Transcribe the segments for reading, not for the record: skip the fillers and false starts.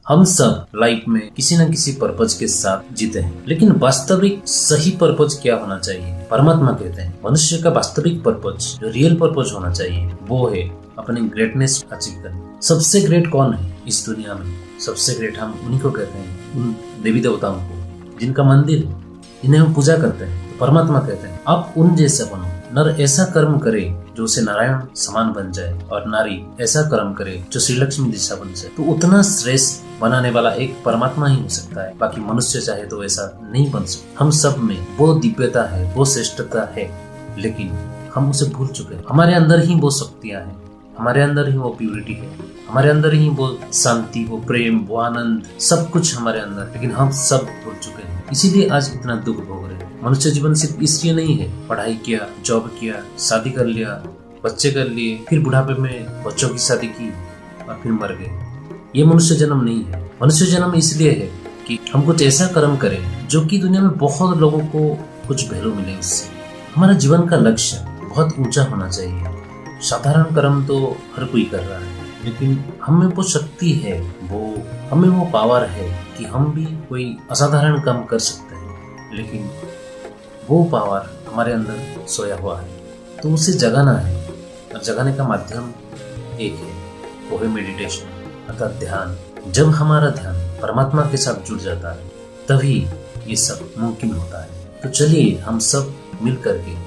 हम सब लाइफ में किसी न किसी पर्पज के साथ जीते हैं, लेकिन वास्तविक सही पर्पज क्या होना चाहिए? परमात्मा कहते हैं मनुष्य का वास्तविक पर्पज, जो रियल पर्पज होना चाहिए, वो है अपनी ग्रेटनेस अचीव करना। सबसे ग्रेट कौन है इस दुनिया में? सबसे ग्रेट हम उन्हीं को कहते हैं, उन देवी देवताओं को जिनका मंदिर है, जिन्हें हम पूजा करते हैं। तो परमात्मा कहते हैं आप उन जैसे बनो। नर ऐसा कर्म करे जो उसे नारायण समान बन जाए, और नारी ऐसा कर्म करे जो श्री लक्ष्मी जैसा बन जाए। तो उतना श्रेष्ठ बनाने वाला एक परमात्मा ही हो सकता है, बाकी मनुष्य चाहे तो ऐसा नहीं बन सकता। हम सब में वो दिव्यता है, वो श्रेष्ठता है, लेकिन हम उसे भूल चुके हैं। हमारे अंदर ही वो शक्तियाँ हैं, हमारे अंदर ही वो प्यूरिटी है, हमारे अंदर ही वो शांति, वो प्रेम, वो आनंद, सब कुछ हमारे अंदर, लेकिन हम सब भूल चुके हैं। इसीलिए आज इतना दुख भोग रहे हैं। मनुष्य जीवन सिर्फ इसलिए नहीं है, पढ़ाई किया, जॉब किया, शादी कर लिया, बच्चे कर लिए, फिर बुढ़ापे में बच्चों की शादी की और फिर मर गए। ये मनुष्य जन्म नहीं है। मनुष्य जन्म इसलिए है कि हम कुछ ऐसा कर्म करें जो कि दुनिया में बहुत लोगों को कुछ वैल्यू मिले उससे। हमारा जीवन का लक्ष्य बहुत ऊंचा होना चाहिए। साधारण कर्म तो हर कोई कर रहा है, लेकिन हमें वो शक्ति है, वो हमें वो पावर है कि हम भी कोई असाधारण काम कर सकते हैं, लेकिन वो पावर हमारे अंदर सोया हुआ है। तो उसे जगाना है, और जगाने का माध्यम एक है, वो है मेडिटेशन अर्थात ध्यान। जब हमारा ध्यान परमात्मा के साथ जुड़ जाता है, तभी ये सब मुमकिन होता है। तो चलिए हम सब मिल करके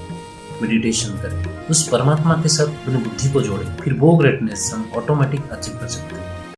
मेडिटेशन करें, उस परमात्मा के साथ अपनी बुद्धि को जोड़ें, फिर वो ग्रेटनेस हम ऑटोमेटिक अचीव कर सकते हैं।